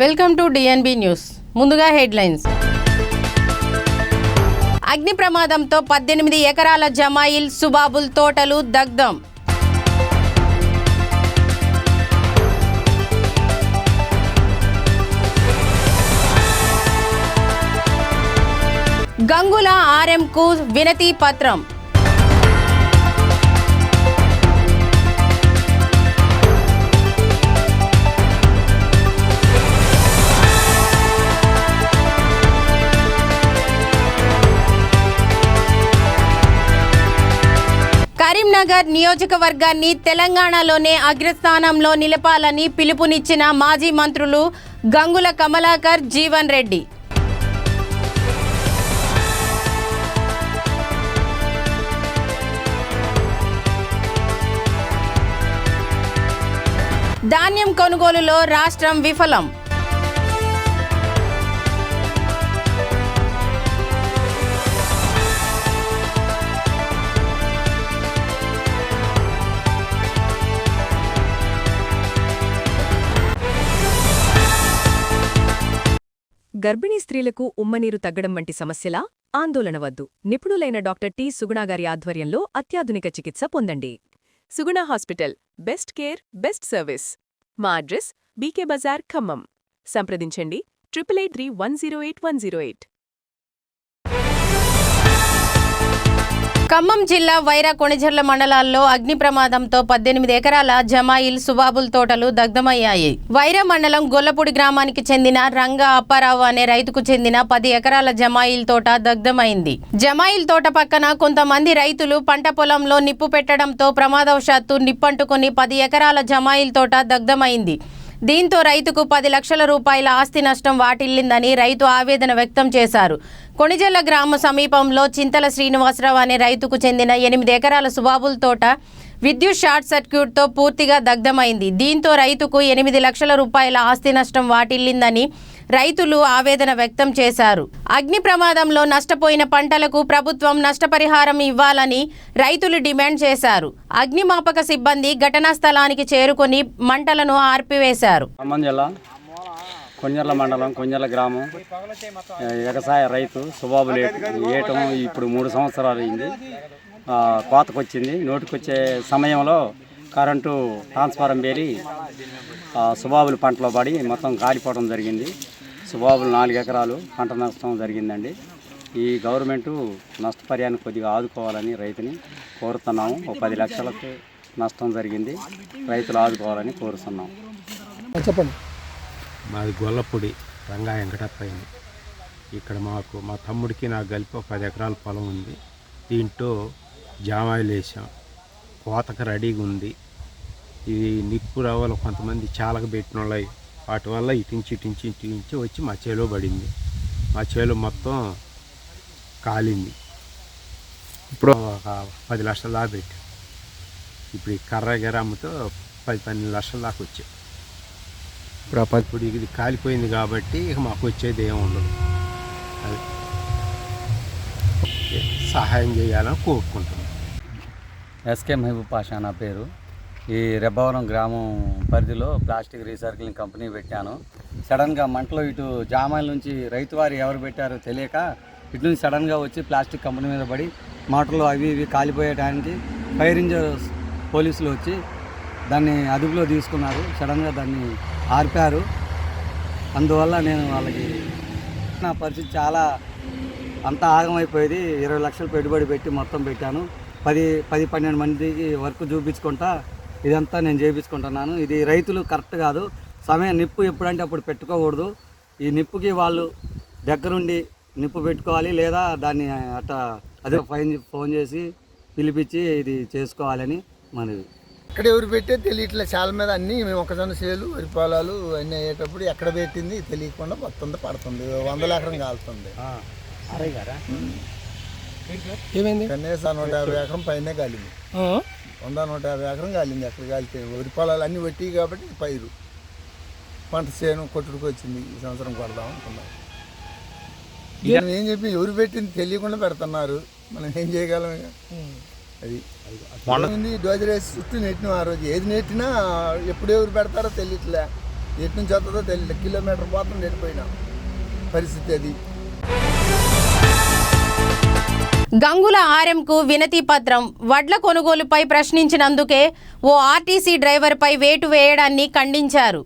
Welcome to DNB news. ముందుగా headlines. అగ్ని ప్రమాదంతో 18 ఎకరాల జమాయిల్ సుబాబుల్ తోటలు దగ్ధం. గంగుల ఆర్ఎంకు వినతి పత్రం. కరీంనగర్ నియోజకవర్గాన్ని తెలంగాణలోనే అగ్రస్థానంలో నిలపాలని పిలుపునిచ్చిన మాజీ మంత్రులు గంగుల కమలాకర్, జీవన్ రెడ్డి. ధాన్యం కొనుగోలులో రాష్ట్రం విఫలం. గర్భిణీ స్త్రీలకు ఉమ్మనీరు తగ్గడం వంటి సమస్యలా? ఆందోళన వద్దు. నిపుణులైన డాక్టర్ టి. సుగుణాగారి ఆధ్వర్యంలో అత్యాధునిక చికిత్స పొందండి. Suguna hospital, best care, best service. మా అడ్రస్ బీకే బజార్, ఖమ్మం. సంప్రదించండి 8831081108. ఖమ్మం జిల్లా వైరా, కొణిజర్ల మండలాల్లో అగ్ని ప్రమాదంతో 18 ఎకరాల జమాయిల్ సుబాబుల్ తోటలు దగ్ధమయ్యాయి. వైరా మండలం గొల్లపూడి గ్రామానికి చెందిన రంగా అప్పారావు అనే రైతుకు చెందిన 10 ఎకరాల జమాయిల్ తోట దగ్ధమైంది. జమాయిల్ తోట పక్కన కొంతమంది రైతులు పంట పొలంలో నిప్పు పెట్టడంతో ప్రమాదవశాత్తు నిప్పంటుకుని 10 ఎకరాల జమాయిల్ తోట దగ్ధమైంది. దీంతో రైతుకు 10 లక్షల రూపాయల ఆస్తి నష్టం వాటిల్లిందని రైతు ఆవేదన వ్యక్తం చేశారు. కొణిజల్ల గ్రామ సమీపంలో చింతల శ్రీనివాసరావు అనే రైతుకు చెందిన 8 ఎకరాల సుబాబుల్ తోట విద్యుత్ షార్ట్ సర్క్యూట్తో పూర్తిగా దగ్ధమైంది. దీంతో రైతుకు 8 లక్షల రూపాయల ఆస్తి నష్టం వాటిల్లిందని రైతులు ఆవేదన వ్యక్తం చేశారు. అగ్ని ప్రమాదంలో నష్టపోయిన పంటలకు ప్రభుత్వం నష్టపరిహారం ఇవ్వాలని రైతులు డిమాండ్ చేశారు. అగ్నిమాపక సిబ్బంది ఘటనా స్థలానికి చేరుకొని మంటలను ఆర్పివేశారు. కొణిజర్ల మండలం, కొణిజర్ల గ్రామం వ్యవసాయ రైతు సుబాబులు వేయటం ఇప్పుడు 3 సంవత్సరాలు అయింది. కోతకొచ్చింది. నోటికొచ్చే సమయంలో కరెంటు ట్రాన్స్ఫారం పేరి సుబాబులు పంటలో పడి మొత్తం కాలిపోవడం జరిగింది. సుబాబులు 4 ఎకరాలు పంట నష్టం జరిగిందండి. ఈ గవర్నమెంటు నష్టపరిహారం కొద్దిగా ఆదుకోవాలని రైతుని కోరుతున్నాము. 10 లక్షలకు నష్టం జరిగింది. రైతులు ఆదుకోవాలని కోరుతున్నాం. చెప్పండి. మాది గొల్లపూడి రంగా వెంకటప్పయ్య. ఇక్కడ మా తమ్ముడికి నాకు కలిపి 10 ఎకరాల పొలం ఉంది. దీంట్లో జామాయిలు వేసాం. కోతకు రెడీగా ఉంది. ఇది నిప్పు రవ్వలు కొంతమంది చాలక పెట్టిన వాళ్ళు, వాటి వల్ల ఇటించి వచ్చి మా చేలో పడింది. మా చేలో మొత్తం కాలింది. ఇప్పుడు ఒక 10 లక్షల దాకా పెట్టాం. ఇప్పుడు ఈ కర్ర అమ్ముతో 10-12 లక్షల దాకా వచ్చాయి. ఇప్పుడు ఇది కాలిపోయింది కాబట్టి ఇక మాకు వచ్చేది ఏమి ఉండదు. అది సహాయం చేయాలని కోరుకుంటున్నాం. ఎస్కే మహబూబ్ పాషా నా పేరు. ఈ రెబ్బవరం గ్రామం పరిధిలో ప్లాస్టిక్ రీసైక్లింగ్ కంపెనీ పెట్టాను. సడన్గా మంటలో ఇటు జామాయిల నుంచి రైతు వారు ఎవరు పెట్టారో తెలియక ఇటు నుంచి సడన్గా వచ్చి ప్లాస్టిక్ కంపెనీ మీద పడి మోటార్లు అవి ఇవి కాలిపోయడానికి ఫైర్ ఇంజన్ పోలీసులు వచ్చి దాన్ని అదుపులో తీసుకున్నారు. సడన్గా దాన్ని ఆర్పారు. అందువల్ల నేను వాళ్ళకి నా పరిస్థితి చాలా అంతా ఆగమైపోయేది. 20 లక్షలు పెట్టుబడి పెట్టి మొత్తం పెట్టాను. 10-12 మందికి వర్క్ చూపించుకుంటా ఇదంతా నేను చేయించుకుంటున్నాను. ఇది రైతులు కరెక్ట్ కాదు. నిప్పు ఎప్పుడంటే అప్పుడు పెట్టుకోకూడదు. ఈ నిప్పుకి వాళ్ళు దగ్గరుండి నిప్పు పెట్టుకోవాలి, లేదా దాన్ని అదే ఫోన్ చేసి పిలిపించి ఇది చేసుకోవాలని మనది. ఇక్కడ ఎవరు పెట్టే తెలియట్లే. చాలా మీద అన్నీ మొక్కజొన్న చేలు, వరి పొలాలు అన్నీ అయ్యేటప్పుడు ఎక్కడ పెట్టింది తెలియకుండా మొత్తం పడుతుంది. 100 ఎకరం కాలుతుంది. ఏమైంది? కనీసం 150 ఎకరం పైనే కాలింది. 100-150 ఎకరం కాలింది. ఎక్కడ కాలితే వరి పొలాలు అన్నీ పెట్టి కాబట్టి పైరు పంట చేను కొట్టుడికి వచ్చింది. ఈ సంవత్సరం కొడదాం అనుకున్నాం. ఏం చెప్పి ఎవరు పెట్టింది తెలియకుండా పెడుతున్నారు. మనం ఏం చేయగలం? అది డోజర్ వేసి చుట్టూ నెట్టిన ఆ రోజు ఏది నెట్టినా ఎప్పుడు ఎవరు పెడతారో తెలియట్లే. ఎటు నుంచి వస్తుందో తెలియదు. కిలోమీటర్ పోతుంది వెళ్ళిపోయినా పరిస్థితి అది. గంగుల ఆర్ఎంకు వినతి పత్రం. వడ్ల కొనుగోలుపై ప్రశ్నించినందుకే ఓ ఆర్టీసీ డ్రైవర్పై వేటు వేయడాన్ని ఖండించారు.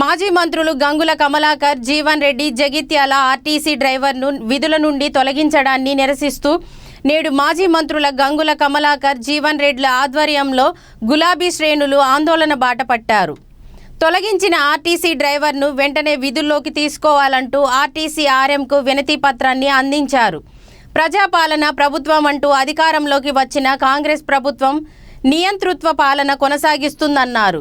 మాజీ మంత్రులు గంగుల కమలాకర్, జీవన్ రెడ్డి జగిత్యాల ఆర్టీసీ డ్రైవర్ను విధుల నుండి తొలగించడాన్ని నిరసిస్తూ నేడు మాజీ మంత్రుల గంగుల కమలాకర్, జీవన్ రెడ్డిల ఆధ్వర్యంలో గులాబీ శ్రేణులు ఆందోళన బాట పట్టారు. తొలగించిన ఆర్టీసీ డ్రైవర్ను వెంటనే విధుల్లోకి తీసుకోవాలంటూ ఆర్టీసీ ఆర్ఎంకు వినతి పత్రాన్ని అందించారు. ప్రజాపాలన ప్రభుత్వం అంటూ అధికారంలోకి వచ్చిన కాంగ్రెస్ ప్రభుత్వం నియంతృత్వ పాలన కొనసాగిస్తుందన్నారు.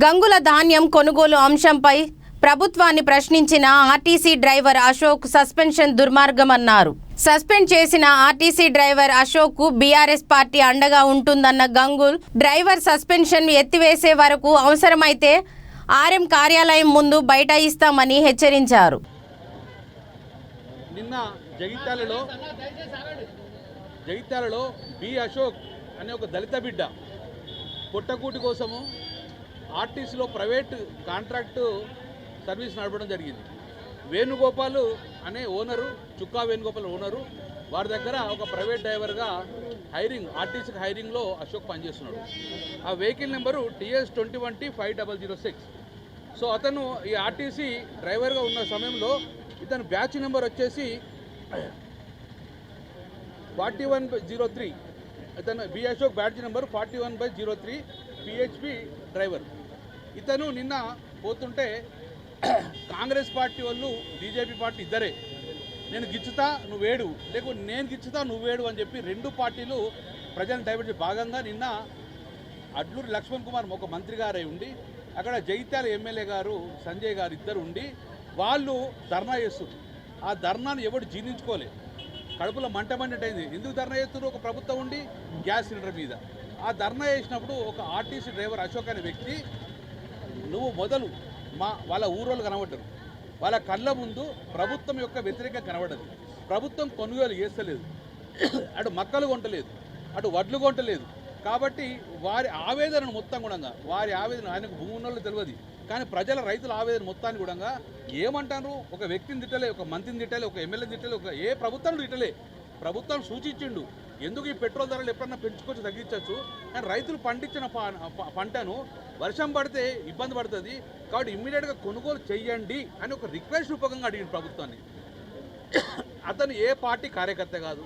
గంగుల ధాన్యం కొనుగోలు అంశంపై ప్రభుత్వాన్ని ప్రశ్నించిన ఆర్టీసీ డ్రైవర్ అశోక్ సస్పెన్షన్ దుర్మార్గమన్నారు. సస్పెండ్ చేసిన ఆర్టీసీ డ్రైవర్ అశోక్కు బీఆర్ఎస్ పార్టీ అండగా ఉంటుందన్న గంగుల్ డ్రైవర్ సస్పెన్షన్ ఎత్తివేసే వరకు అవసరమైతే ఆర్ఎం కార్యాలయం ముందు బైఠాయిస్తామని హెచ్చరించారు. నిన్న జగిత్యాలలో బి అశోక్ అనే ఒక దళిత బిడ్డ పొట్టకూటి కోసము ఆర్టీసీలో ప్రైవేట్ కాంట్రాక్టు సర్వీస్ నడపడం జరిగింది. వేణుగోపాల్ అనే ఓనరు, చుక్కా వేణుగోపాల్ ఓనరు, వారి దగ్గర ఒక ప్రైవేట్ డ్రైవర్గా ఆర్టీసీకి హైరింగ్లో అశోక్ పనిచేస్తున్నాడు. ఆ vehicle number TS 21T5006. So అతను ఈ ఆర్టీసీ డ్రైవర్గా ఉన్న సమయంలో ఇతను బ్యాచ్ నెంబర్ వచ్చేసి 41/03. ఇతను B Ashok batch number 41/03 PHP driver. ఇతను నిన్న పోతుంటే కాంగ్రెస్ పార్టీ వాళ్ళు, బీజేపీ పార్టీ ఇద్దరే నేను గిచ్చుతా నువ్వేడు, లేకపోతే నేను గిచ్చుతా నువ్వేడు అని చెప్పి రెండు పార్టీలు ప్రజలను డైవర్ట్ భాగంగా నిన్న అడ్లూరి లక్ష్మణ్ కుమార్ ఒక మంత్రి గారై ఉండి, అక్కడ జగిత్యాల ఎమ్మెల్యే గారు సంజయ్ గారు ఇద్దరు ఉండి వాళ్ళు ధర్నా చేస్తారు. ఆ ధర్నాను ఎవడు జీర్ణించుకోలే, కడుపులో మంటమంటైంది. ఎందుకు ధర్నా చేస్తున్నారు? ఒక ప్రభుత్వం ఉండి గ్యాస్ సిలిండర్ మీద. ఆ ధర్నా చేసినప్పుడు ఒక ఆర్టీసీ డ్రైవర్ అశోక్ అనే వ్యక్తి, నువ్వు మొదలు వాళ్ళ ఊరోళ్ళు కనబడ్డారు, వాళ్ళ కళ్ళ ముందు ప్రభుత్వం యొక్క వ్యతిరేకంగా కనబడ్డది. ప్రభుత్వం కొనుగోలు చేస్తలేదు, అటు మక్కలు కొంటలేదు, అటు వడ్లు కొంటలేదు. కాబట్టి వారి ఆవేదనను మొత్తం కూడా, వారి ఆవేదన ఆయనకు భూమి ఉన్నోళ్ళు తెలియదు, కానీ ప్రజల రైతుల ఆవేదన మొత్తాన్ని కూడా ఏమంటారు? ఒక వ్యక్తిని తిట్టలే, ఒక మంత్రిని తిట్టలే, ఒక ఎమ్మెల్యేని తిట్టలే, ఒక ఏ ప్రభుత్వాన్ని తిట్టలే. ప్రభుత్వం సూచించిండు ఎందుకు ఈ పెట్రోల్ ధరలు ఎప్పుడన్నా పెంచుకొచ్చి తగ్గించవచ్చు, కానీ రైతులు పండించిన పంటను వర్షం పడితే ఇబ్బంది పడుతుంది, కాబట్టి ఇమ్మీడియట్గా కొనుగోలు చెయ్యండి అని ఒక రిక్వెస్ట్ రూపకంగా అడిగింది ప్రభుత్వాన్ని. అతను ఏ పార్టీ కార్యకర్త కాదు,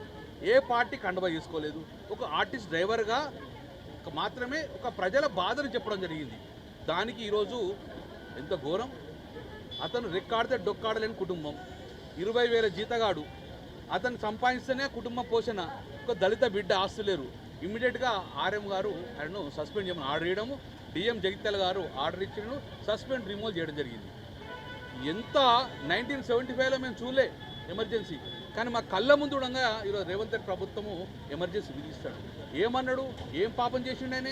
ఏ పార్టీ కండవ తీసుకోలేదు, ఒక ఆర్టిస్ట్ డ్రైవర్గా మాత్రమే ఒక ప్రజల బాధను చెప్పడం జరిగింది. దానికి ఈరోజు ఎంత ఘోరం! అతను రెక్కాడితే డొక్కాడలేని కుటుంబం, 20,000 జీతగాడు, అతను సంపాదిస్తేనే కుటుంబం పోషణ, ఒక దళిత బిడ్డ ఆస్తులేరు. ఇమ్మీడియట్గా ఆర్ఎం గారు ఆయనను సస్పెండ్ చేయమని ఆర్డర్ చేయడము, డిఎం జగిత్యాల గారు ఆర్డర్ ఇచ్చిన సస్పెండ్ రిమూవ్ చేయడం జరిగింది. ఎంత 1975లో మేము చూడలే ఎమర్జెన్సీ, కానీ మా కళ్ళ ముందు ఉండగా ఈరోజు రేవంత్ రెడ్డి ప్రభుత్వము ఎమర్జెన్సీ విధిస్తాడు. ఏమన్నాడు? ఏం పాపం చేసిండు? ఆయన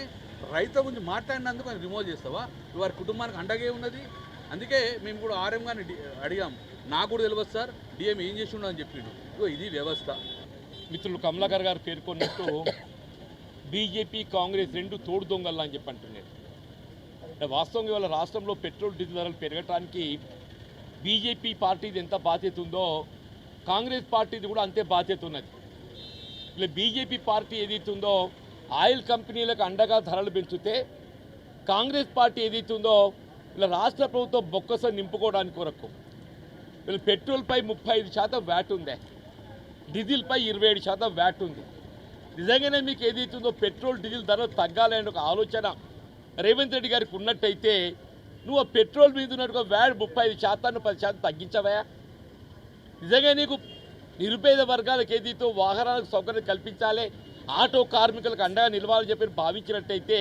రైతుల గురించి మాట్లాడినందుకు ఆయన రిమూవ్ చేస్తావా? వారి కుటుంబానికి అండగే ఉన్నది. అందుకే మేము కూడా ఆర్ఎం గారిని అడిగాం, నాకు కూడా తెలియదు సార్ డిఎం ఏం చేసిండు అని చెప్పిండు. ఇది వ్యవస్థ. మిత్రులు కమలాకర్ గారు పేర్కొన్నట్టు బీజేపీ కాంగ్రెస్ రెండు తోడు దొంగల్లా అని చెప్పి అంటున్నారు. వాస్తవంగా ఇవాళ రాష్ట్రంలో పెట్రోల్ డీజిల్ ధరలు పెరగటానికి బీజేపీ పార్టీది ఎంత బాధ్యత ఉందో కాంగ్రెస్ పార్టీది కూడా అంతే బాధ్యత ఉన్నది. ఇలా బీజేపీ పార్టీ ఏదైతుందో ఆయిల్ కంపెనీలకు అండగా ధరలు పెంచితే, కాంగ్రెస్ పార్టీ ఏదైతుందో ఇలా రాష్ట్ర ప్రభుత్వం బొక్కస నింపుకోవడానికి కొరకు వీళ్ళు పెట్రోల్పై 35% వ్యాట్ ఉంది, డీజిల్పై 27% వ్యాట్ ఉంది. నిజంగానే మీకు ఏదైతుందో పెట్రోల్ డీజిల్ ధరలు తగ్గాలనే ఒక ఆలోచన రేవంత్ రెడ్డి గారికి ఉన్నట్టయితే నువ్వు ఆ పెట్రోల్ మీద ఉన్నట్టుగా వ్యాట్ 35% 10% తగ్గించవా? నిజంగా నీకు నిరుపేద వర్గాలకు ఏదైతే వాహనాలకు సౌకర్యం కల్పించాలి, ఆటో కార్మికులకు అండగా నిలవాలని చెప్పి భావించినట్టయితే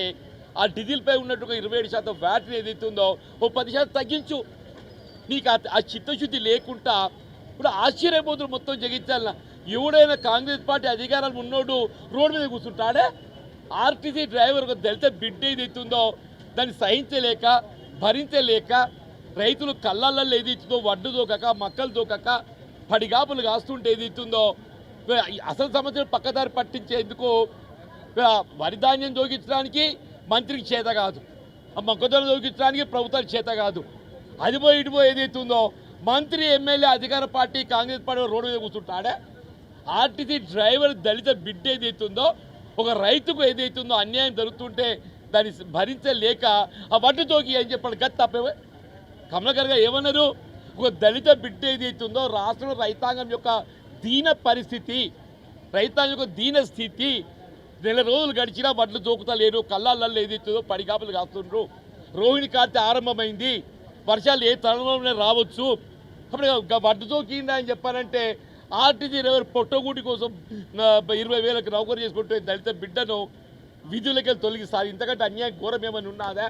ఆ డీజిల్పై ఉన్నట్టుగా 27% వ్యాట్ని ఏదైతే ఉందో ఓ 10% తగ్గించు. నీకు ఆ చిత్తశుద్ధి లేకుండా ఇప్పుడు ఆశ్చర్యపోతులు మొత్తం జగించాల. ఎవడైనా కాంగ్రెస్ పార్టీ అధికారాలు ఉన్నోడు రోడ్డు మీద కూర్చుంటాడే? ఆర్టీసీ డ్రైవర్ ఒక దళిత బిడ్డ ఏదైతుందో దాన్ని సహించలేక భరించలేక రైతులు కళ్ళల్లో ఏదైతుందో వడ్డు దోకక మక్కలు దోకక పడిగాపులు కాస్తుంటే ఏదైతుందో అసలు సమస్యలు పక్కదారి పట్టించేందుకు వరి ధాన్యం దోగించడానికి మంత్రికి చేత కాదు, ఆ మొక్కజొన్న దోగించడానికి ప్రభుత్వానికి చేత కాదు. అది పోయి ఇటు పోయి ఏదైతుందో మంత్రి ఎమ్మెల్యే అధికార పార్టీ కాంగ్రెస్ పార్టీ రోడ్డు మీద కూర్చుంటాడే. ఆర్టీసీ డ్రైవర్ దళిత బిడ్డ ఏదైతుందో ఒక రైతుకు ఏదైతుందో అన్యాయం జరుగుతుంటే దాన్ని భరించలేక ఆ వడ్డు తోకి అని చెప్పాడు. గత తప్పే కమలాకర్ గారు ఏమన్నారు, ఒక దళిత బిడ్డ ఏదైతుందో రాష్ట్రంలో రైతాంగం యొక్క దీన పరిస్థితి, రైతాంగం యొక్క దీన స్థితి, నెల రోజులు గడిచినా వడ్లు దోకుతలేరు, కళ్ళల్లో ఏదైతుందో పడిగాపులు కాస్తుండ్రు, రోహిణి కార్తె ఆరంభమైంది, వర్షాలు ఏ తరుణంలో రావచ్చు, అప్పుడు వడ్డు తోకిందా అని చెప్పారంటే ఆర్టీసీ డ్రైవర్ పొట్టగూటి కోసం 20,000కి నౌకరీ చేసుకుంటే దళిత బిడ్డను విధులకి తొలగిస్తారు. ఇంతకంటే అన్యాయం ఘోరం ఏమైనా ఉన్నదా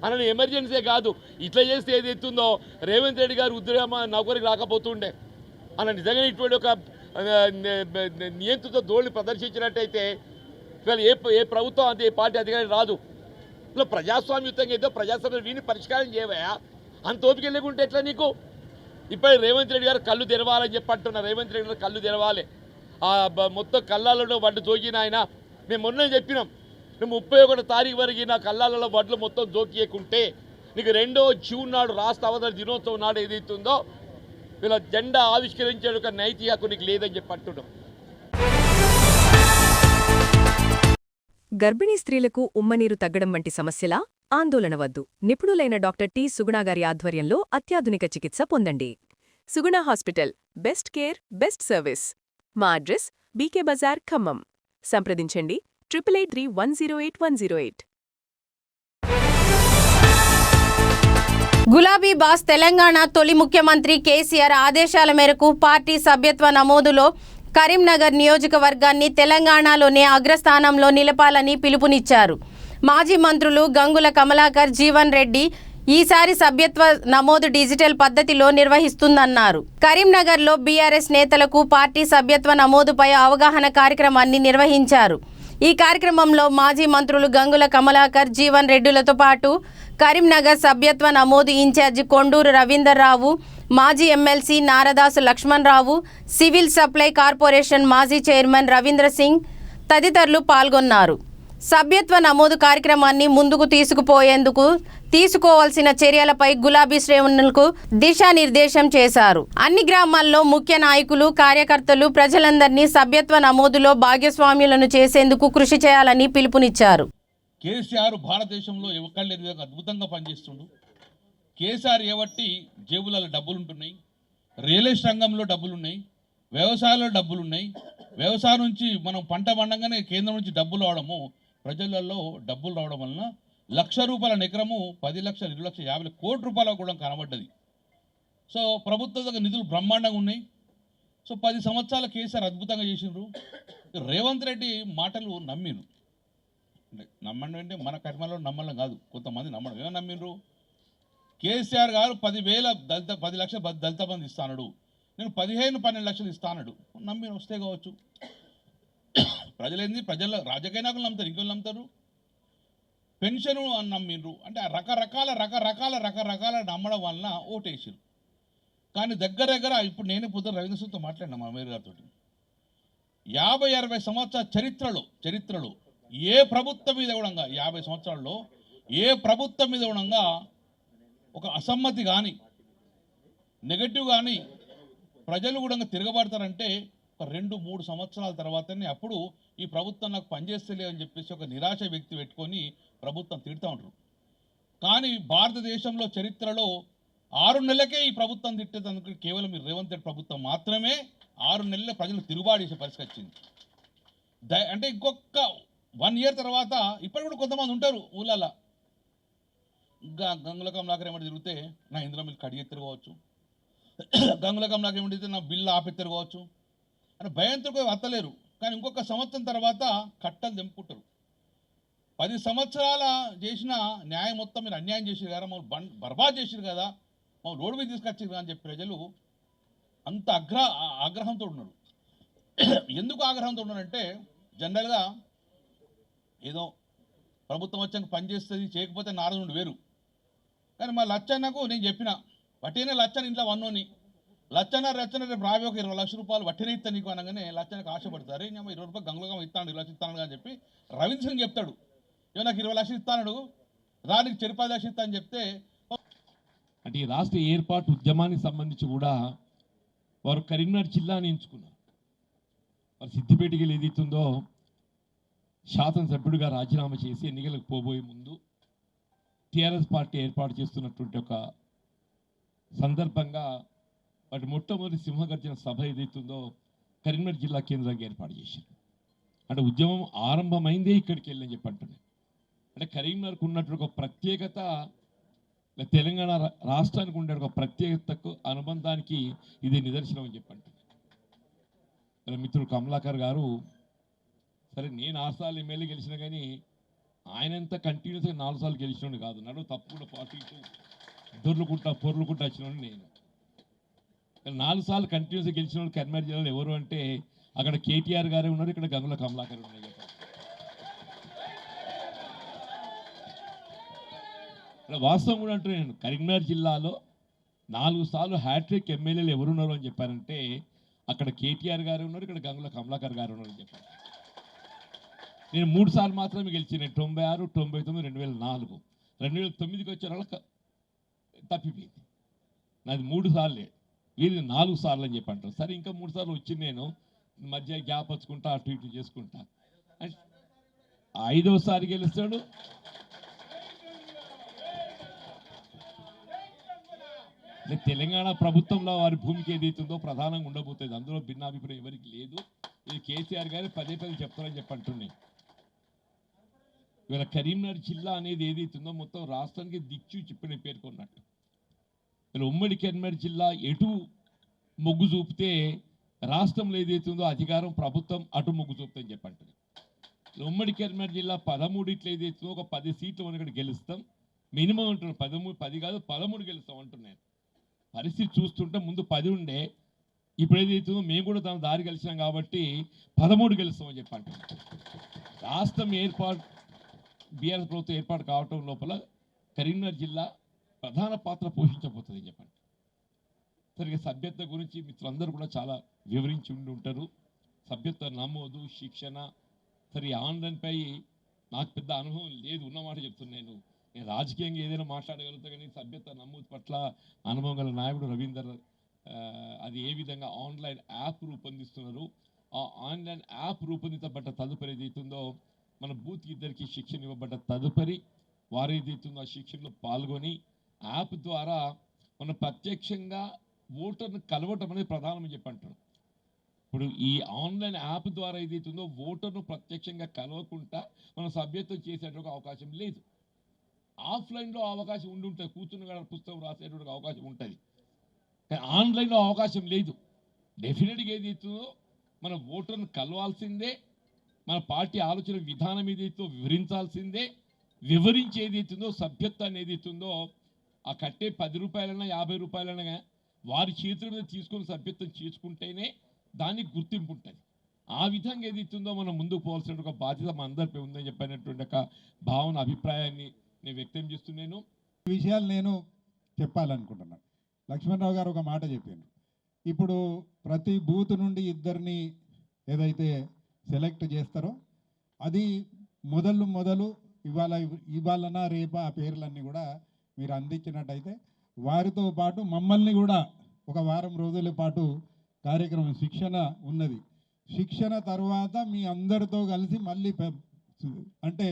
అని ఎమర్జెన్సీ కాదు, ఇట్లా చేస్తే ఏదైతుందో రేవంత్ రెడ్డి గారు ఉద్యోగ నౌకరికి రాకపోతుండే అన్న నిజంగా ఇటువంటి ఒక నియంత్రిత ధోరణి ప్రదర్శించినట్టయితే ఇవాళ ఏ ప్రభుత్వం అంతే ఏ పార్టీ అధికారం రాదు. ఇలా ప్రజాస్వామ్యుతంగా ఏదో ప్రజాస్వామ్యం వీని పరిష్కారం చేయవయా, అంత ఓపిక లేకుంటే ఎట్లా నీకు? ఇప్పుడు రేవంత్ రెడ్డి గారు కళ్ళు తెరవాలని చెప్పి అంటున్నారు. రేవంత్ రెడ్డి గారు కళ్ళు తెరవాలి. మొత్తం కళ్ళాలలో వడ్లు జోకిన ఆయన మేము మొన్న చెప్పినాం, నువ్వు 31 తారీఖు వరకు నా కళ్ళాలలో వడ్లు మొత్తం జోకియకుంటే నీకు 2వ జూన్ నాడు రాష్ట్ర అవతరణ దినోత్సవం నాడు ఏదైతుందో వీళ్ళ జెండా ఆవిష్కరించే ఒక నైతిక హక్కు నీకు లేదని చెప్పి అంటున్నాం. గర్భిణీ స్త్రీలకు ఉమ్మనీరు తగ్గడం వంటి సమస్యల ఆందోళన వద్దు. నిపుణులైన డాక్టర్ టి సుగుణాగారి ఆధ్వర్యంలో అత్యాధునిక చికిత్స పొందండి. Suguna hospital, best care, best service. మా అడ్రస్ బీకే బజార్, ఖమ్మం. సంప్రదించండి 883108 గులాబీ బాస్ తెలంగాణ తొలి ముఖ్యమంత్రి కేసీఆర్ ఆదేశాల మేరకు పార్టీ సభ్యత్వ నమోదులో కరీంనగర్ నియోజకవర్గాన్ని తెలంగాణలోనే అగ్రస్థానంలో నిలపాలని పిలుపునిచ్చారు. మాజీ మంత్రులు గంగుల కమలాకర్, జీవన్ రెడ్డి ఈసారి సభ్యత్వ నమోదు డిజిటల్ పద్ధతిలో నిర్వహిస్తుందన్నారు. కరీంనగర్లో బీఆర్ఎస్ నేతలకు పార్టీ సభ్యత్వ నమోదుపై అవగాహన కార్యక్రమాన్ని నిర్వహించారు. ఈ కార్యక్రమంలో మాజీ మంత్రులు గంగుల కమలాకర్, జీవన్ రెడ్డిలతో పాటు కరీంనగర్ సభ్యత్వ నమోదు ఇన్ఛార్జి కొండూరు రవీందర్రావు, మాజీ MLC Naradasu Lakshmanarao, civil supply corporation మాజీ చైర్మన్ రవీంద్ర సింగ్ తదితరులు పాల్గొన్నారు. సభ్యత్వ నమోదు కార్యక్రమాన్ని ముందుకు తీసుకుపోయేందుకు తీసుకోవాల్సిన చర్యలపై గులాబీ శ్రేణులకు దిశానిర్దేశం చేశారు. అన్ని గ్రామాల్లో ముఖ్య నాయకులు, కార్యకర్తలు ప్రజలందరినీ సభ్యత్వ నమోదులో భాగస్వామ్యులను చేసేందుకు కృషి చేయాలని పిలుపునిచ్చారు. కేసీఆర్ భారతదేశంలో ఎక్కడలేని విధంగా అద్భుతంగా పనిచేస్తుండు. కేసీఆర్ ఏవట్టి జేబులలో డబ్బులుంటున్నాయి, రియల్ ఎస్టేట్ రంగంలో డబ్బులున్నాయి, వ్యవసాయంలో డబ్బులున్నాయి. వ్యవసాయం నుంచి మనం పంట పండంగానే కేంద్రం నుంచి డబ్బులు రావడము, ప్రజలలో డబ్బులు రావడం వలన ₹1,00,000 ఎకరము 10 లక్షలు, 2,50 కోట్ల రూపాయలు కూడా కనబడ్డది. సో ప్రభుత్వ దగ్గర నిధులు బ్రహ్మాండంగా ఉన్నాయి. సో 10 సంవత్సరాల కేసీఆర్ అద్భుతంగా చేసిండ్రు. రేవంత్ రెడ్డి మాటలు నమ్మిరు. నమ్మండి అంటే మన కర్మలో నమ్మడం కాదు, కొంతమంది నమ్మడం. ఏమో నమ్మిండ్రు, కేసీఆర్ గారు 10 లక్షల దళిత బంధు ఇస్తానడు, నేను 15-12 లక్షలు ఇస్తానడు. నమ్మి వస్తే కావచ్చు. ప్రజలేంది, ప్రజల రాజకీయ నాయకులు నమ్ముతారు, ఇంకోళ్ళు నమ్ముతారు. పెన్షను అని నమ్మిండ్రు. అంటే రకరకాల నమ్మడం వలన ఓటేసారు. కానీ దగ్గర ఇప్పుడు నేనే పొద్దున రవీంద్ర సింగ్తో మాట్లాడినా మా మేయర్ గారితో. 50-60 సంవత్సరాల చరిత్రలో ఏ ప్రభుత్వం మీద కూడా 50 సంవత్సరాల్లో ఏ ప్రభుత్వం మీద కూడా ఒక అసమ్మతి కానీ నెగటివ్ కానీ ప్రజలు కూడా తిరగబడతారంటే 2-3 సంవత్సరాల తర్వాతనే అప్పుడు ఈ ప్రభుత్వం నాకు పనిచేస్తలే అని చెప్పేసి ఒక నిరాశ వ్యక్తి పెట్టుకొని ప్రభుత్వం తిడుతూ ఉంటారు. కానీ భారతదేశంలో చరిత్రలో 6 నెలలకే ఈ ప్రభుత్వం తిట్టేందుకు కేవలం ఈ రేవంత్ రెడ్డి ప్రభుత్వం మాత్రమే 6 నెలల ప్రజలు తిరుగుబాటు చేసే పరిస్థితి వచ్చింది. అంటే ఇంకొక 1 ఇయర్ తర్వాత ఇప్పటి కూడా కొంతమంది ఉంటారు ఊళ్ళల్లో, గంగుల కమలాకర్ ఏమంటే తిరిగితే నా ఇంద్ర మిల్లు కడిగి తిరగవచ్చు, గంగుల కమలాకర్ ఏమంటే నా బిల్లు ఆపి తిరగవచ్చు అని భయంతో వత్తలేరు. కానీ ఇంకొక సంవత్సరం తర్వాత కట్టలు తెంపుకుంటారు. 10 సంవత్సరాల చేసిన న్యాయం మొత్తం మీరు అన్యాయం చేసారు కదా, మమ్మల్ని బర్బాద్ చేసారు కదా, మమ్మల్ని రోడ్డు మీద తీసుకొచ్చారు కదా అని చెప్పి ప్రజలు అంత ఆగ్రహంతో ఉన్నారు. ఎందుకు ఆగ్రహంతో ఉన్నారంటే జనరల్గా ఏదో ప్రభుత్వం వచ్చాక పనిచేస్తుంది, చేయకపోతే నారదుడు వేరు. కానీ మా లచ్చన్నకు నేను చెప్పిన వట్టినే లచ్చన్న ఇంట్లో వన్నోని లచ్చన్న రేపు రావి ఒక 20 లక్షల రూపాయలు వట్టినే ఇస్తా నీకు అనగానే లచ్చన్నకు ఆశపడతారు. నేను 20 రూపాయలు గంగులుగా ఇస్తాను, 20 లక్షలు ఇస్తాను అని చెప్పి రవీంద్ర సింగ్ చెప్తాడు. నాకు 20 లక్షలు ఇస్తాడు, నీకు 10 లక్షలు ఇస్తాను చెప్తే అంటే ఈ రాష్ట్ర ఏర్పాటు ఉద్యమానికి సంబంధించి కూడా వారు కరీంనగర్ జిల్లాని ఎంచుకున్నారు. వారు సిద్దిపేటకి వెళ్ళి ఏదైతుందో శాసనసభ్యుడిగా రాజీనామా చేసి ఎన్నికలకు పోబోయే ముందు టీఆర్ఎస్ పార్టీ ఏర్పాటు చేస్తున్నటువంటి ఒక సందర్భంగా వాటి మొట్టమొదటి సింహగర్జన సభ ఏదైతుందో కరీంనగర్ జిల్లా కేంద్రంగా ఏర్పాటు చేశారు. అంటే ఉద్యమం ఆరంభమైందే ఇక్కడికి వెళ్ళని చెప్పి అంటున్నాను. అంటే కరీంనగర్కు ఉన్నటువంటి ఒక ప్రత్యేకత, తెలంగాణ రాష్ట్రానికి ఉండే ఒక ప్రత్యేకతకు అనుబంధానికి ఇది నిదర్శనం అని చెప్పి అంటున్నాను. మిత్రుడు కమలాకర్ గారు, సరే నేను 6 సార్లు ఎమ్మెల్యే గెలిచిన కానీ ఆయనంతా కంటిన్యూస్గా 4 సార్లు గెలిచినోడు కాదు. నడువు తప్పకుండా 42 దొర్లుకుంటా పొర్లుకుంటా వచ్చినోడు నేను. 4 సార్లు కంటిన్యూస్గా గెలిచినోడు కరీంనగర్ జిల్లాలో ఎవరు అంటే అక్కడ కేటీఆర్ గారే ఉన్నారు, ఇక్కడ గంగుల కమలాకర్ ఉన్నారు. ఇక్కడ వాస్తవం కూడా అంటే నేను కరీంనగర్ జిల్లాలో 4 సార్లు హ్యాట్రిక్ ఎమ్మెల్యేలు ఎవరున్నారు అని చెప్పారంటే అక్కడ కేటీఆర్ గారు ఉన్నారు, ఇక్కడ గంగుల కమలాకర్ గారు ఉన్నారు అని చెప్పారు. నేను 3 సార్లు మాత్రమే గెలిచిన 96, 99, 2004. 2009కి వచ్చే వాళ్ళకి తప్పిపోయింది. నాది 3 సార్లే, వీరిది 4 సార్లు అని చెప్పి అంటారు. సరే ఇంకా 3 సార్లు వచ్చి నేను మధ్య గ్యాప్ వచ్చుకుంటా అటు ఇటు చేసుకుంటా. 5వసారి గెలుస్తాడు. తెలంగాణ ప్రభుత్వంలో వారి భూమికి ఏదైతుందో ప్రధానంగా ఉండబోతుంది. అందులో భిన్నాభిప్రాయం ఎవరికి లేదు. ఇది కేసీఆర్ గారు పదే చెప్తారని చెప్పి అంటున్నాయి. ఇవాళ కరీంనగర్ జిల్లా అనేది ఏదైతుందో మొత్తం రాష్ట్రానికి దిక్చూ చెప్పిన పేర్కొన్నట్టు. ఇలా ఉమ్మడి కరీంనగర్ జిల్లా ఎటు మొగ్గు చూపితే రాష్ట్రంలో ఏదైతుందో అధికారం ప్రభుత్వం అటు మొగ్గు చూపుతుందని చెప్పి అంటుంది. ఉమ్మడి కరీంనగర్ జిల్లా 13 ఏదైతుందో ఒక 10 సీట్లు మనం ఇక్కడ గెలుస్తాం మినిమం అంటున్నాను. 13 కాదు 13 గెలుస్తాం అంటున్నాను. పరిస్థితి చూస్తుంటే ముందు 10 ఉండే, ఇప్పుడు ఏదైతుందో మేము కూడా తన దారి కలిసినాం కాబట్టి 13 గెలుస్తామని చెప్పి అంటున్నాం. రాష్ట్రం ఏర్పాటు బీఆర్ఎస్ ప్రభుత్వం ఏర్పాటు కావటం లోపల కరీంనగర్ జిల్లా ప్రధాన పాత్ర పోషించబోతుంది చెప్పండి. సరిగ్గా సభ్యత్వ గురించి మిత్రులందరూ కూడా చాలా వివరించి ఉండి ఉంటారు. సభ్యత్వ నమోదు, శిక్షణ, సరే ఆన్లైన్పై నాకు పెద్ద అనుభవం లేదు, ఉన్నమాట చెప్తున్నాను. నేను రాజకీయంగా ఏదైనా మాట్లాడగలుగుతా కానీ సభ్యత్వ నమోదు పట్ల అనుభవం గల నాయకుడు రవీందర్ అది ఏ విధంగా ఆన్లైన్ యాప్ రూపొందిస్తున్నారు, ఆ ఆన్లైన్ యాప్ రూపొందించబడ్డ తదుపరి ఏదైతుందో మన బూత్కి ఇద్దరికి శిక్షణ ఇవ్వబడ్డ తదుపరి వారు ఏదైతుందో ఆ శిక్షణలో పాల్గొని యాప్ ద్వారా మనం ప్రత్యక్షంగా ఓటర్ను కలవటం అనేది ప్రధానమని చెప్పి అంటారు. ఇప్పుడు ఈ ఆన్లైన్ యాప్ ద్వారా ఏదైతుందో ఓటర్ను ప్రత్యక్షంగా కలవకుండా మనం సభ్యత్వం చేసేటువంటి అవకాశం లేదు. ఆఫ్లైన్లో అవకాశం ఉండి ఉంటుంది, కూర్చున్న పుస్తకం రాసేటువంటి అవకాశం ఉంటుంది, కానీ ఆన్లైన్లో అవకాశం లేదు. డెఫినెట్గా ఏదైతుందో మన ఓటర్ను కలవాల్సిందే, మన పార్టీ ఆలోచన విధానం ఏదైతుందో వివరించాల్సిందే. వివరించి ఏదైతుందో సభ్యత్వాన్ని ఏదైతుందో ఆ కట్టే 10 రూపాయలైనా 50 రూపాయలైనా వారి చేతుల మీద తీసుకొని సభ్యత్వం చేసుకుంటేనే దానికి గుర్తింపు ఉంటుంది. ఆ విధంగా ఏదైతుందో మనం ముందుకు పోవాల్సిన ఒక బాధ్యత మన అందరిపై ఉందని చెప్పినటువంటి ఒక భావన, అభిప్రాయాన్ని నేను వ్యక్తం చేస్తున్నాను. ఈ విషయాలు నేను చెప్పాలనుకుంటున్నాను. లక్ష్మణరావు గారు ఒక మాట చెప్పారు. ఇప్పుడు ప్రతి బూత్ నుండి 2 ఏదైతే సెలెక్ట్ చేస్తారో అది మొదలు ఇవాళనా రేపా ఆ పేర్లన్నీ కూడా మీరు అందించినట్టయితే వారితో పాటు మమ్మల్ని కూడా ఒక వారం రోజుల పాటు కార్యక్రమం శిక్షణ ఉన్నది. శిక్షణ తర్వాత మీ అందరితో కలిసి మళ్ళీ అంటే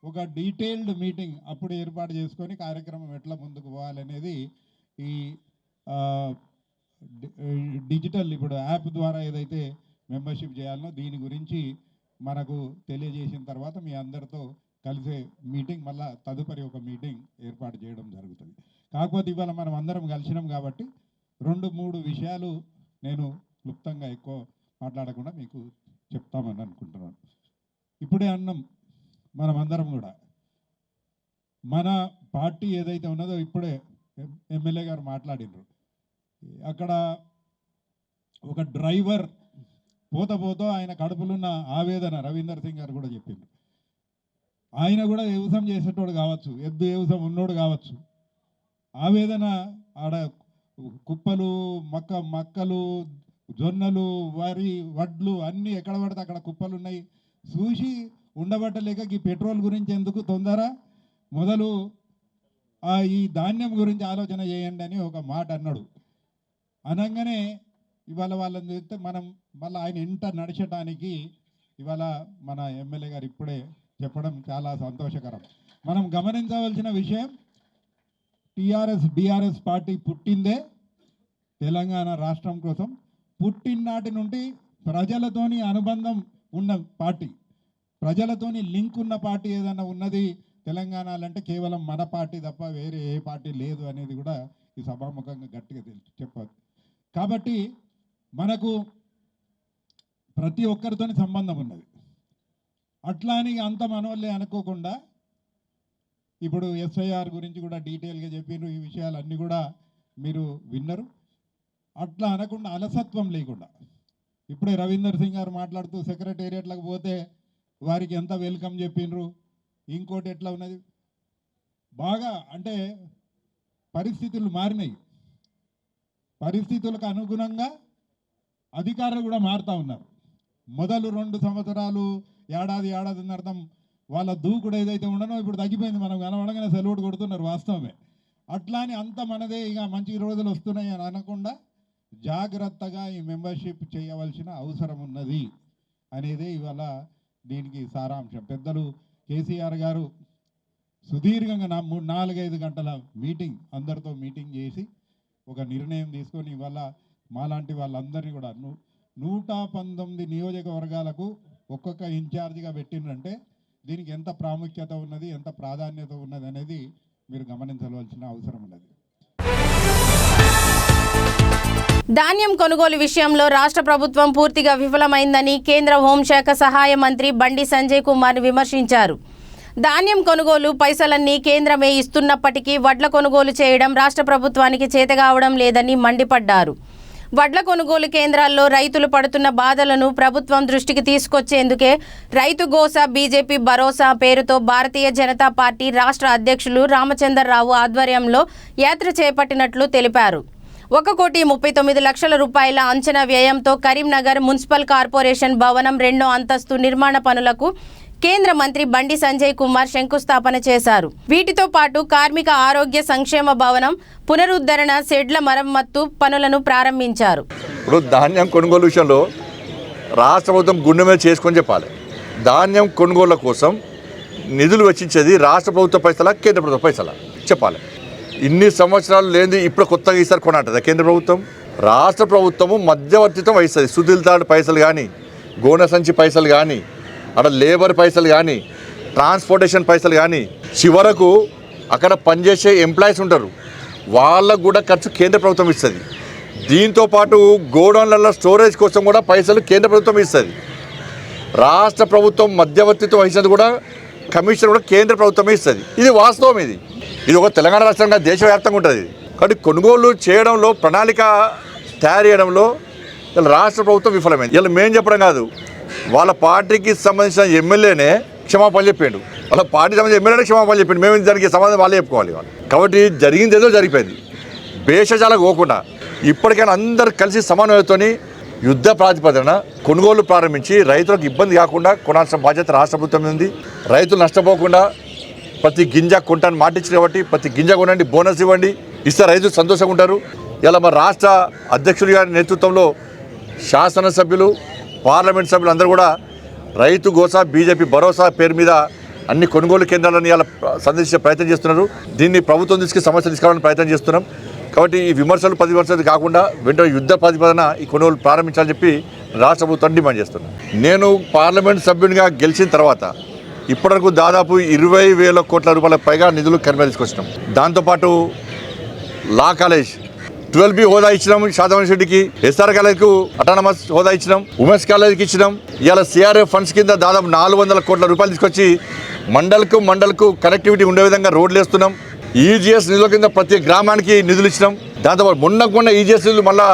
ఒక డీటెయిల్డ్ మీటింగ్ అప్పుడు ఏర్పాటు చేసుకొని కార్యక్రమం ఎట్లా ముందుకు పోవాలనేది ఈ డిజిటల్ ఇప్పుడు యాప్ ద్వారా ఏదైతే మెంబర్షిప్ చేయాలనో దీని గురించి మనకు తెలియజేసిన తర్వాత మీ అందరితో కలిసే మీటింగ్ మళ్ళీ తదుపరి ఒక మీటింగ్ ఏర్పాటు చేయడం జరుగుతుంది. కాకపోతే ఇవాళ మనం అందరం కలిసినాం కాబట్టి 2-3 విషయాలు నేను క్లుప్తంగా ఎక్కువ మాట్లాడకుండా మీకు చెప్తామని అనుకుంటున్నాను. ఇప్పుడే అన్నాం మనమందరం కూడా మన పార్టీ ఏదైతే ఉన్నదో ఇప్పుడే ఎమ్మెల్యే గారు మాట్లాడినారు. అక్కడ ఒక డ్రైవర్ పోతూ ఆయన కడుపులున్న ఆవేదన రవీందర్ సింగ్ గారు కూడా చెప్పిండ్రు. ఆయన కూడా వ్యవసాయం చేసేటోడు కావచ్చు, ఎద్దు వ్యవసాయం ఉన్నోడు కావచ్చు. ఆవేదన ఆడ కుప్పలు మక్కలు జొన్నలు వరి వడ్లు అన్నీ ఎక్కడ పడితే అక్కడ కుప్పలు ఉన్నాయి. చూసి ఉండబట్టలేక ఈ పెట్రోల్ గురించి ఎందుకు తొందర, మొదలు ఈ ధాన్యం గురించి ఆలోచన చేయండి అని ఒక మాట అన్నాడు. అనగానే ఇవాళ వాళ్ళని చూస్తే మనం మళ్ళీ ఆయన ఇంట నడిచడానికి ఇవాళ మన ఎమ్మెల్యే గారు ఇప్పుడే చెప్పడం చాలా సంతోషకరం. మనం గమనించవలసిన విషయం, టీఆర్ఎస్ బీఆర్ఎస్ పార్టీ పుట్టిందే తెలంగాణ రాష్ట్రం కోసం. పుట్టిననాటి నుండి ప్రజలతోని అనుబంధం ఉన్న పార్టీ, ప్రజలతోని లింక్ ఉన్న పార్టీ ఏదైనా ఉన్నది తెలంగాణలో అంటే కేవలం మన పార్టీ తప్ప వేరే ఏ పార్టీ లేదు అనేది కూడా ఈ సభాముఖంగా గట్టిగా చెప్పాలి. కాబట్టి మనకు ప్రతి ఒక్కరితోని సంబంధం ఉన్నది. అట్లా అని అంత మనోళ్ళే అనుకోకుండా ఇప్పుడు ఎస్ఐఆర్ గురించి కూడా డీటెయిల్గా చెప్పిండ్రు. ఈ విషయాలన్నీ కూడా మీరు విన్నరు. అట్లా అనకుండా అలసత్వం లేకుండా, ఇప్పుడే రవీందర్ సింగ్ గారు మాట్లాడుతూ సెక్రటేరియట్లకు పోతే వారికి ఎంత వెల్కమ్ చెప్పిండ్రు, ఇంకోటి ఎట్లా ఉన్నది. బాగా అంటే పరిస్థితులు మారినాయి, పరిస్థితులకు అనుగుణంగా అధికారులు కూడా మారుతూ ఉన్నారు. మొదలు 2 సంవత్సరాలు ఏడాదిన్నర్థం వాళ్ళ దూకుడు ఏదైతే ఉండనో ఇప్పుడు తగ్గిపోయింది. మనం కనబడగానే సెలవుడు కొడుతున్నారు, వాస్తవమే. అట్లా అని అంత మనదే ఇక మంచి రోజులు వస్తున్నాయి అని అనకుండా జాగ్రత్తగా ఈ మెంబర్షిప్ చేయవలసిన అవసరం ఉన్నది అనేదే ఇవాళ దీనికి సారాంశం. పెద్దలు కేసీఆర్ గారు సుదీర్ఘంగా 4-5 గంటల మీటింగ్, అందరితో మీటింగ్ చేసి ఒక నిర్ణయం తీసుకొని ఇవాళ మాలాంటి వాళ్ళందరినీ కూడా 119 నియోజకవర్గాలకు ఒక్కొక్క ఇన్ఛార్జిగా పెట్టిండ్రంటే దీనికి ఎంత ప్రాముఖ్యత ఉన్నది, ఎంత ప్రాధాన్యత ఉన్నది అనేది మీరు గమనించవలసిన అవసరం ఉన్నది. ధాన్యం కొనుగోలు విషయంలో రాష్ట్ర ప్రభుత్వం పూర్తిగా విఫలమైందని కేంద్ర హోంశాఖ సహాయ మంత్రి బండి సంజయ్ కుమార్ విమర్శించారు. ధాన్యం కొనుగోలు పైసలన్నీ కేంద్రమే ఇస్తున్నప్పటికీ వడ్ల కొనుగోలు చేయడం రాష్ట్ర ప్రభుత్వానికి చేతగావడం లేదని మండిపడ్డారు. వడ్ల కొనుగోలు కేంద్రాల్లో రైతులు పడుతున్న బాధలను ప్రభుత్వం దృష్టికి తీసుకొచ్చేందుకే రైతు గోస బీజేపీ భరోసా పేరుతో భారతీయ జనతా పార్టీ రాష్ట్ర అధ్యక్షులు రామచంద్రరావు ఆధ్వర్యంలో యాత్ర చేపట్టినట్లు తెలిపారు. 1,39,00,000 రూపాయల అంచనా వ్యయంతో కరీంనగర్ మున్సిపల్ కార్పొరేషన్ భవనం 2వ అంతస్తు నిర్మాణ పనులకు కేంద్ర మంత్రి బండి సంజయ్ కుమార్ శంకుస్థాపన చేశారు. వీటితో పాటు కార్మిక ఆరోగ్య సంక్షేమ భవనం పునరుద్ధరణ, షెడ్ల మరమ్మత్తు పనులను ప్రారంభించారు. ఇప్పుడు ధాన్యం కొనుగోలు విషయంలో రాష్ట్ర ప్రభుత్వం గుండె మీద చేసుకొని చెప్పాలి. ధాన్యం కొనుగోళ్ల కోసం నిధులు వెచ్చించేది రాష్ట్ర ప్రభుత్వ పైసలా, కేంద్ర ప్రభుత్వ పైసలా చెప్పాలి. ఇన్ని సంవత్సరాలు లేనిది ఇప్పుడు కొత్తగా ఈసారి కొనంటదా కేంద్ర ప్రభుత్వం? రాష్ట్ర ప్రభుత్వము మధ్యవర్తిత్వం వహిస్తుంది. సుధీల్ తాడు పైసలు కానీ, గోనె సంచి పైసలు కానీ, అక్కడ లేబర్ పైసలు కానీ, ట్రాన్స్పోర్టేషన్ పైసలు కానీ, చివరకు అక్కడ పనిచేసే ఎంప్లాయీస్ ఉంటారు, వాళ్ళకు కూడా ఖర్చు కేంద్ర ప్రభుత్వం ఇస్తుంది. దీంతోపాటు గోడౌన్లలో స్టోరేజ్ కోసం కూడా పైసలు కేంద్ర ప్రభుత్వం ఇస్తుంది. రాష్ట్ర ప్రభుత్వం మధ్యవర్తిత్వం వహించేది కూడా కమిషన్ కూడా కేంద్ర ప్రభుత్వమే ఇస్తుంది. ఇది వాస్తవం. ఇది ఒక తెలంగాణ రాష్ట్రంగా దేశవ్యాప్తంగా ఉంటుంది. కాబట్టి కొనుగోలు చేయడంలో, ప్రణాళిక తయారు చేయడంలో ఇలా రాష్ట్ర ప్రభుత్వం విఫలమైంది. ఇలా మేము చెప్పడం కాదు, వాళ్ళ పార్టీకి సంబంధించిన ఎమ్మెల్యేనే క్షమాపణ చెప్పిండు. వాళ్ళ పార్టీ సంబంధించిన ఎమ్మెల్యేనే క్షమాపణ చెప్పిండు. మేము దానికి సమాధానం వాళ్ళే చెప్పుకోవాలి. కాబట్టి జరిగింది ఏదో జరిగిపోయింది. భేషజాలకు పోకుండా ఇప్పటికైనా అందరు కలిసి సమన్వయంతో యుద్ధ ప్రాతిపదికన కొనుగోలు ప్రారంభించి రైతులకు ఇబ్బంది కాకుండా కొనాల్సిన బాధ్యత రాష్ట్ర ప్రభుత్వం ఉంది. రైతులు నష్టపోకుండా ప్రతి గింజ కొంటాను మాటించారు కాబట్టి ప్రతి గింజ కొనండి, బోనస్ ఇవ్వండి, ఇస్తే రైతులు సంతోషంగా ఉంటారు. ఇలా మా రాష్ట్ర అధ్యక్షుడి గారి నేతృత్వంలో శాసనసభ్యులు, పార్లమెంట్ సభ్యులు అందరూ కూడా రైతు గోసా బీజేపీ భరోసా పేరు మీద అన్ని కొనుగోలు కేంద్రాలను ఇలా సందర్శించే ప్రయత్నం చేస్తున్నారు. దీన్ని ప్రభుత్వం తీసుకు సమస్య తీసుకోవాలని ప్రయత్నం చేస్తున్నాం. కాబట్టి ఈ విమర్శలు ప్రతివిమర్శలు కాకుండా వెంటనే యుద్ధ ప్రతిపాదన ఈ కొనుగోలు ప్రారంభించాలని చెప్పి రాష్ట్ర ప్రభుత్వాన్ని డిమాండ్ చేస్తున్నాను. నేను పార్లమెంట్ సభ్యునిగా గెలిచిన తర్వాత ఇప్పటివరకు దాదాపు 20,000 కోట్ల రూపాయలకు పైగా నిధులు కరిమే తీసుకొచ్చినాం. దాంతోపాటు లా కాలేజ్ 12B హోదా ఇచ్చినాం షాదవన్ రెడ్డికి, ఎస్ఆర్ కాలేజ్కు అటానమస్ హోదా ఇచ్చినాం, ఉమెన్స్ కాలేజ్కి ఇచ్చినాం. ఇవాళ సిఆర్ఎఫ్ ఫండ్స్ కింద దాదాపు 400 కోట్ల రూపాయలు తీసుకొచ్చి మండల్కు కనెక్టివిటీ ఉండే విధంగా రోడ్లు వేస్తున్నాం. ఈజీఎస్ నిధుల కింద ప్రతి గ్రామానికి నిధులు ఇచ్చినాం. దాంతోపాటు మొన్న ఈజీఎస్ నిధులు మళ్ళా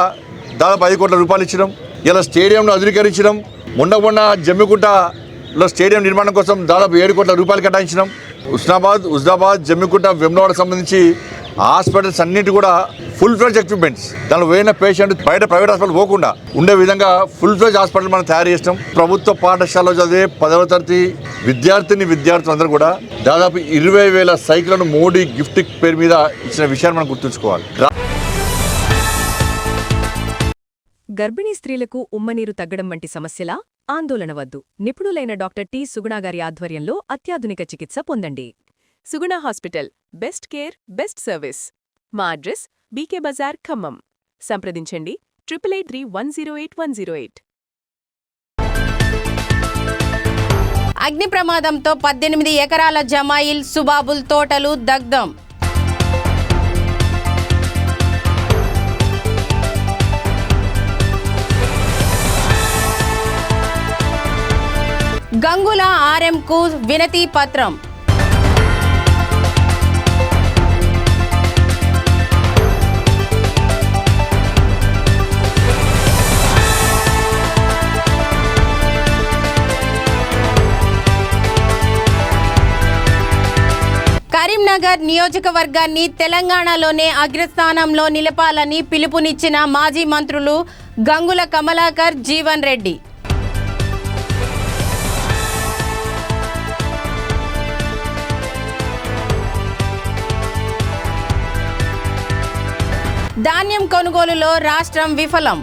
దాదాపు 5 కోట్ల రూపాయలు ఇచ్చినాం. ఇలా స్టేడియంను అధునీకరించినాం. మొన్న జమ్మికుంటలో స్టేడియం నిర్మాణం కోసం దాదాపు 7 కోట్ల రూపాయలు కేటాయించినాం. హుస్నాబాద్, జమ్మికుంట, వెమ్లవాడకు సంబంధించి హాస్పిటల్స్ అన్నిటి కూడా ఫుల్ ఫ్లెడ్జ్ ఎక్విప్మెంట్స్, దానిలో పోయిన పేషెంట్ బయట ప్రైవేట్ హాస్పిటల్ పోకుండా ఉండే విధంగా ఫుల్ ఫ్లెడ్జ్ హాస్పిటల్ మనం తయారు చేస్తాం. ప్రభుత్వ పాఠశాలలో చదివే 10వ తరగతి విద్యార్థులందరూ కూడా దాదాపు 20,000 సైకిళ్లను మోడీ గిఫ్ట్ పేరు మీద ఇచ్చిన విషయాన్ని మనం గుర్తుంచుకోవాలి. గర్భిణీ స్త్రీలకు ఉమ్మనీరు తగ్గడం వంటి సమస్యల ఆందోళన వద్దు. నిపుణులైన డాక్టర్ టి సుగుణ గారి ఆధ్వర్యంలో అత్యాధునిక చికిత్స పొందండి. Suguna hospital, best care, best service. మా అడ్రస్ బీకే బజార్, ఖమ్మం. సంప్రదించండి 883108 అగ్ని ప్రమాదంతో 18 ఎకరాల జమాయిల్ సుబాబుల్ తోటలు దగ్ధం. గంగుల ఆర్ఎంకు వినతి పత్రం. కరీంనగర్ నియోజకవర్గాన్ని తెలంగాణలోనే అగ్రస్థానంలో నిలపాలని పిలుపునిచ్చిన మాజీ మంత్రులు గంగుల కమలాకర్, జీవన్ రెడ్డి. ధాన్యం కొనుగోలులో రాష్ట్రం విఫలం.